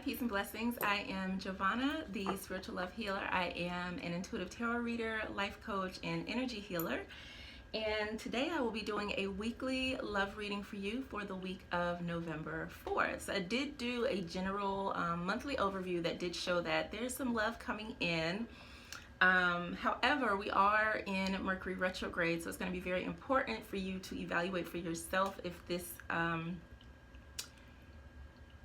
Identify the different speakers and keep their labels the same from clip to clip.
Speaker 1: peace and blessings. I am Jovhannah, the spiritual love healer. I am an intuitive tarot reader, life coach, and energy healer. And today I will be doing a weekly love reading for you for the week of November 4th. So I did do a general monthly overview that did show that there's some love coming in. However, we are in Mercury retrograde, so it's going to be very important for you to evaluate for yourself if this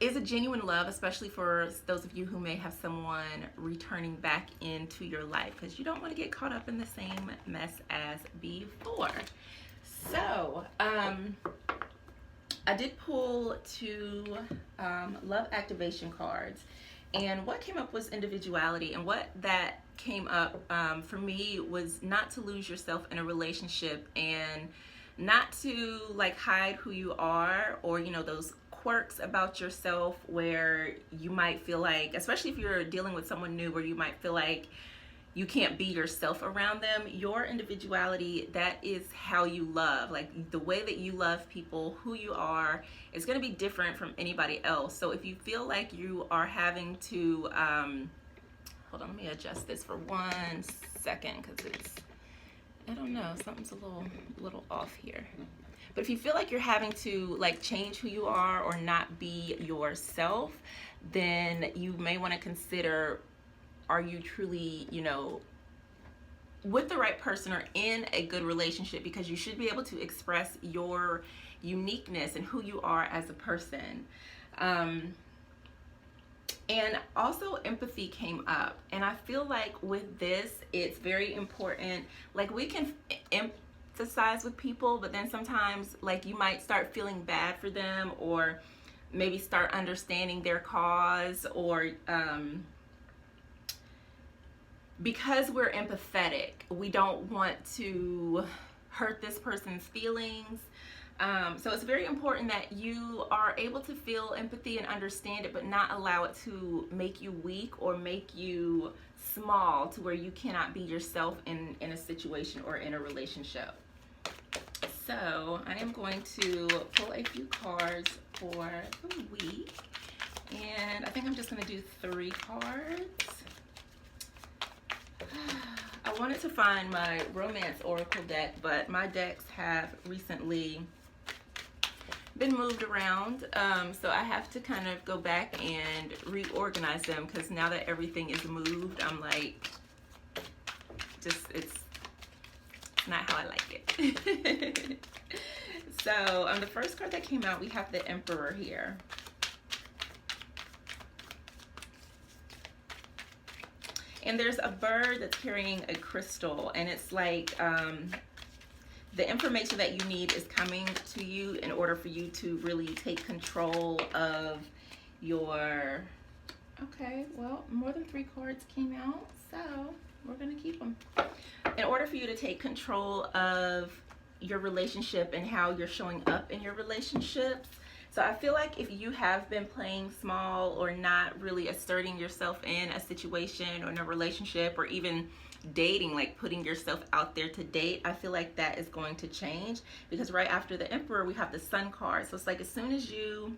Speaker 1: is a genuine love, especially for those of you who may have someone returning back into your life, because you don't want to get caught up in the same mess as before. So I did pull two love activation cards, and what came up was individuality, and what that came up for me was not to lose yourself in a relationship and not to like hide who you are, or those quirks about yourself where you might feel like, especially if you're dealing with someone new, where you might feel like you can't be yourself around them. Your individuality, that is how you love. Like the way that you love people, who you are, is going to be different from anybody else. So if you feel like you are having to hold on, let me adjust this for 1 second, because it's, I don't know, something's a little off here. But if you feel like you're having to like change who you are or not be yourself, then you may want to consider, are you truly, with the right person or in a good relationship? Because you should be able to express your uniqueness and who you are as a person. And also empathy came up, and I feel like with this, it's very important. Like we can emphasize with people, but then sometimes like you might start feeling bad for them, or maybe start understanding their cause, or because we're empathetic, we don't want to hurt this person's feelings. So it's very important that you are able to feel empathy and understand it, but not allow it to make you weak or make you small to where you cannot be yourself in a situation or in a relationship. So I am going to pull a few cards for the week, and I think I'm just going to do 3 cards. I wanted to find my romance oracle deck, but my decks have recently been moved around, so I have to kind of go back and reorganize them, because now that everything is moved, I'm like, just it's not how I like it. So the first card that came out, we have the Emperor here. And there's a bird that's carrying a crystal, and it's like the information that you need is coming to you in order for you to really take control of your... Okay, well, more than 3 cards came out, so we're gonna keep them. In order for you to take control of your relationship and how you're showing up in your relationships. So I feel like if you have been playing small or not really asserting yourself in a situation or in a relationship, or even dating, like putting yourself out there to date, I feel like that is going to change, because right after the Emperor we have the Sun card. So it's like as soon as you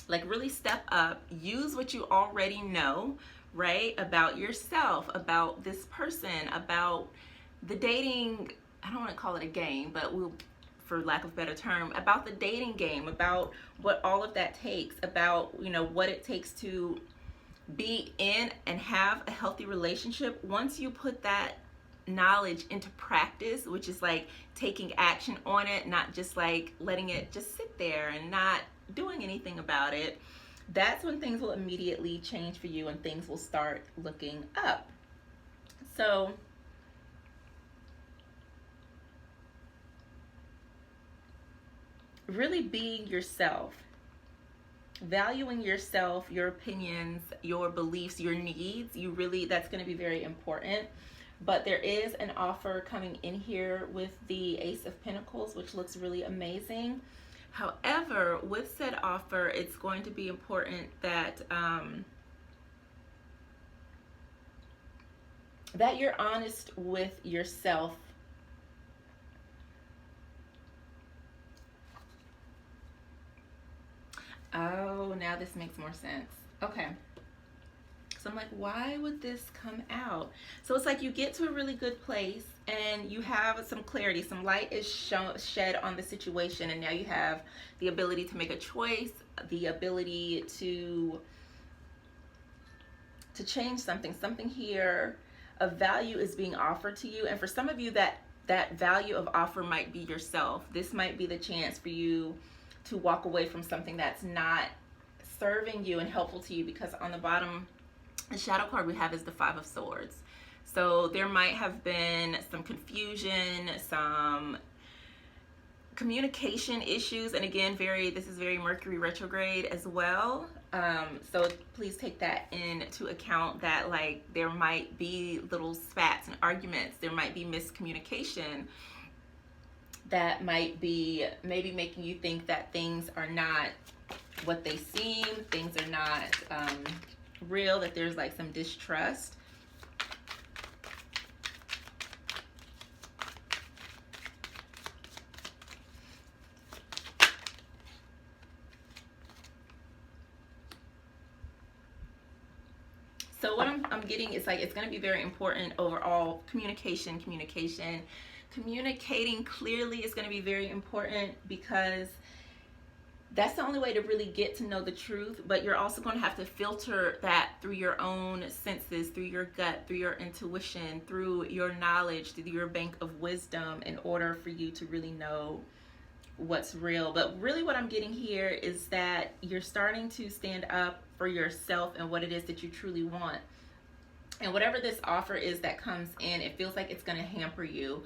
Speaker 1: like really step up, use what you already know, right, about yourself, about this person, about the dating, I don't want to call it a game, but we'll, for lack of a better term, about the dating game, about what all of that takes, about what it takes to be in and have a healthy relationship. Once you put that knowledge into practice, which is like taking action on it, not just like letting it just sit there and not doing anything about it, that's when things will immediately change for you and things will start looking up. So really being yourself, valuing yourself, your opinions, your beliefs, your needs, that's going to be very important. But there is an offer coming in here with the Ace of Pentacles, which looks really amazing. However, with said offer, it's going to be important that that you're honest with yourself. Oh, now this makes more sense. Okay. So I'm like, why would this come out? So it's like you get to a really good place and you have some clarity, some light is shed on the situation, and now you have the ability to make a choice, the ability to change something here of value is being offered to you. And for some of you, that value of offer might be yourself. This might be the chance for you to walk away from something that's not serving you and helpful to you, because on the bottom, the shadow card we have is the Five of Swords. So there might have been some confusion, some communication issues, and again, this is very Mercury retrograde as well. So please take that into account, that like there might be little spats and arguments, there might be miscommunication that might be maybe making you think that things are not what they seem, things are not real, that there's like some distrust. So what I'm getting is like, it's going to be very important overall. Communicating clearly is going to be very important, because that's the only way to really get to know the truth. But you're also going to have to filter that through your own senses, through your gut, through your intuition, through your knowledge, through your bank of wisdom, in order for you to really know what's real. But really what I'm getting here is that you're starting to stand up for yourself and what it is that you truly want. And whatever this offer is that comes in, it feels like it's going to hamper you.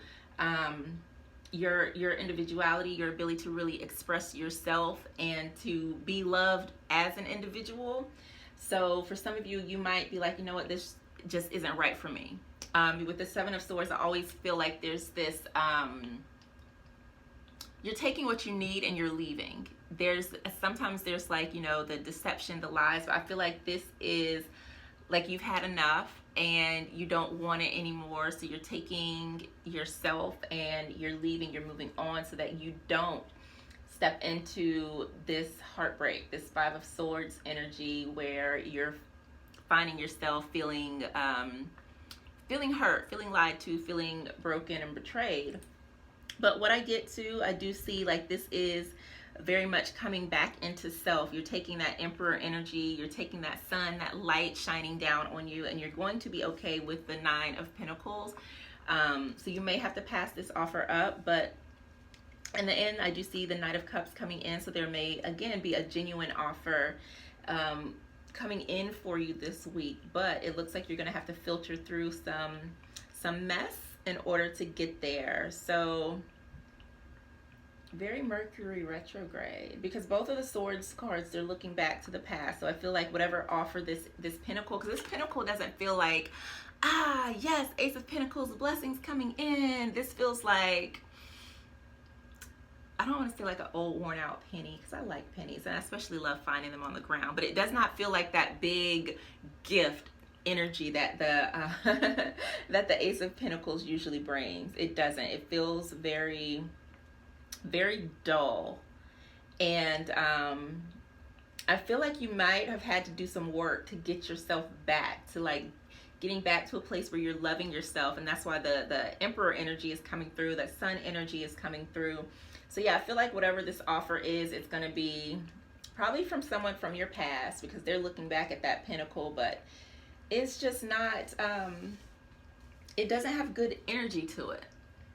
Speaker 1: Your individuality, your ability to really express yourself and to be loved as an individual. So for some of you, you might be like, you know what, this just isn't right for me. With the Seven of Swords, I always feel like there's this, you're taking what you need and you're leaving. Sometimes there's like, you know, the deception, the lies, but I feel like this is like you've had enough and you don't want it anymore. So you're taking yourself and you're leaving, you're moving on, so that you don't step into this heartbreak, this Five of Swords energy, where you're finding yourself feeling hurt, feeling lied to, feeling broken and betrayed. But what I do see like this is very much coming back into self. You're taking that Emperor energy, you're taking that sun, that light shining down on you, and you're going to be okay with the Nine of Pentacles. So you may have to pass this offer up, but in the end, I do see the Knight of Cups coming in. So there may again be a genuine offer coming in for you this week, but it looks like you're going to have to filter through some mess in order to get there. So very Mercury retrograde, because both of the Swords cards, they're looking back to the past. So I feel like whatever offer this Pentacle, because this Pentacle doesn't feel like, yes, Ace of Pentacles, blessings coming in. This feels like, I don't want to say like an old worn out penny, because I like pennies and I especially love finding them on the ground, but it does not feel like that big gift energy that the that the Ace of Pentacles usually brings. It doesn't. It feels very dull, and I feel like you might have had to do some work to get yourself back to like getting back to a place where you're loving yourself, and that's why the Emperor energy is coming through, that Sun energy is coming through. So yeah, I feel like whatever this offer is, it's going to be probably from someone from your past, because they're looking back at that Pentacle, but it's just not, it doesn't have good energy to it.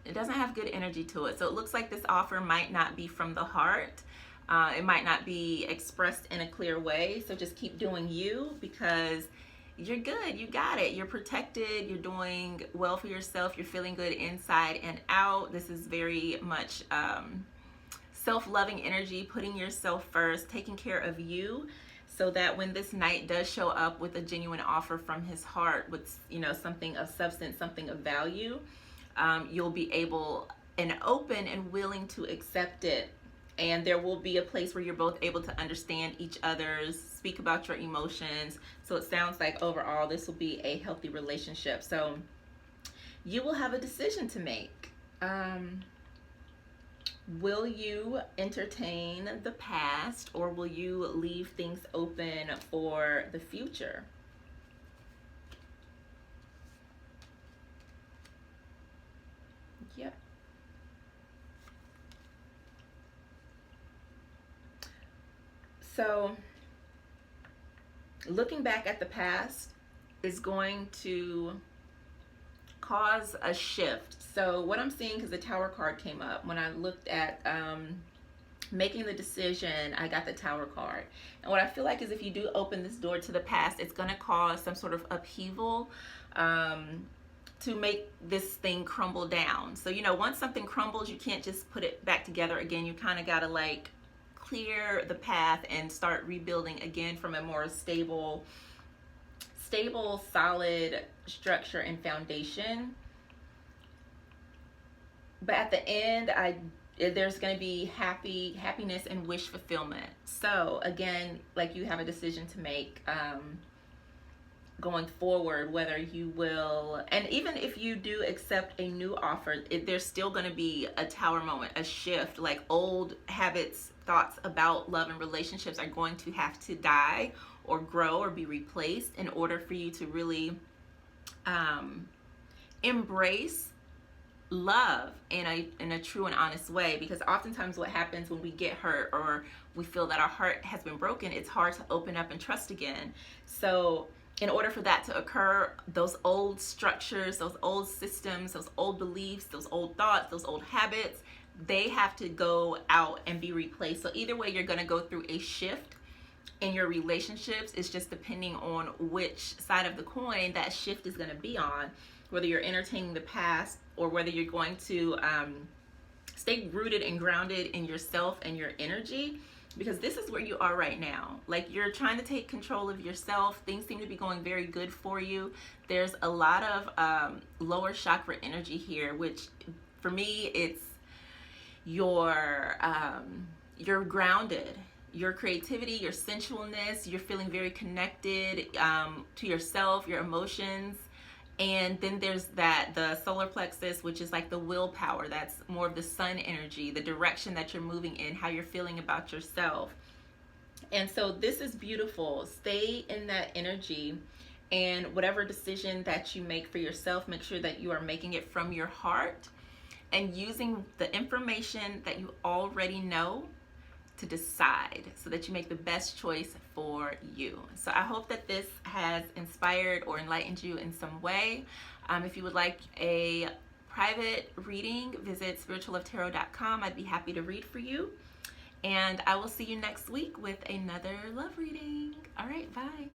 Speaker 1: It doesn't have good energy to it. So it looks like this offer might not be from the heart. It might not be expressed in a clear way. So just keep doing you, because you're good. You got it. You're protected. You're doing well for yourself. You're feeling good inside and out. This is very much self-loving energy, putting yourself first, taking care of you, so that when this knight does show up with a genuine offer from his heart, with, you know, something of substance, something of value, you'll be able and open and willing to accept it. And there will be a place where you're both able to understand each other's, speak about your emotions. So it sounds like overall this will be a healthy relationship. So you will have a decision to make. Will you entertain the past, or will you leave things open for the future? Yep. So, looking back at the past is going to cause a shift. So what I'm seeing, because the Tower card came up when I looked at making the decision, I got the Tower card. And what I feel like is, if you do open this door to the past, it's going to cause some sort of upheaval to make this thing crumble down. So, you know, once something crumbles, you can't just put it back together again. You kind of got to like clear the path and start rebuilding again from a more stable, solid structure and foundation. But at the end, there's going to be happiness and wish fulfillment. So again, like, you have a decision to make going forward, whether you will, and even if you do accept a new offer, there's still going to be a Tower moment, a shift. Like, old habits, thoughts about love and relationships are going to have to die or grow or be replaced in order for you to really embrace love in a true and honest way. Because oftentimes what happens when we get hurt or we feel that our heart has been broken, it's hard to open up and trust again. So in order for that to occur, those old structures, those old systems, those old beliefs, those old thoughts, those old habits, they have to go out and be replaced. So either way, you're going to go through a shift in your relationships. It's just depending on which side of the coin that shift is going to be on, whether you're entertaining the past or whether you're going to stay rooted and grounded in yourself and your energy. Because this is where you are right now. Like, you're trying to take control of yourself. Things seem to be going very good for you. There's a lot of lower chakra energy here, which for me, it's you're grounded. Your creativity, your sensualness, you're feeling very connected to yourself, your emotions. And then there's the solar plexus, which is like the willpower. That's more of the sun energy, the direction that you're moving in, how you're feeling about yourself. And so this is beautiful. Stay in that energy, and whatever decision that you make for yourself, make sure that you are making it from your heart and using the information that you already know to decide, so that you make the best choice for you. So I hope that this has inspired or enlightened you in some way. If you would like a private reading, visit spirituallovetarot.com. I'd be happy to read for you. And I will see you next week with another love reading. All right, bye.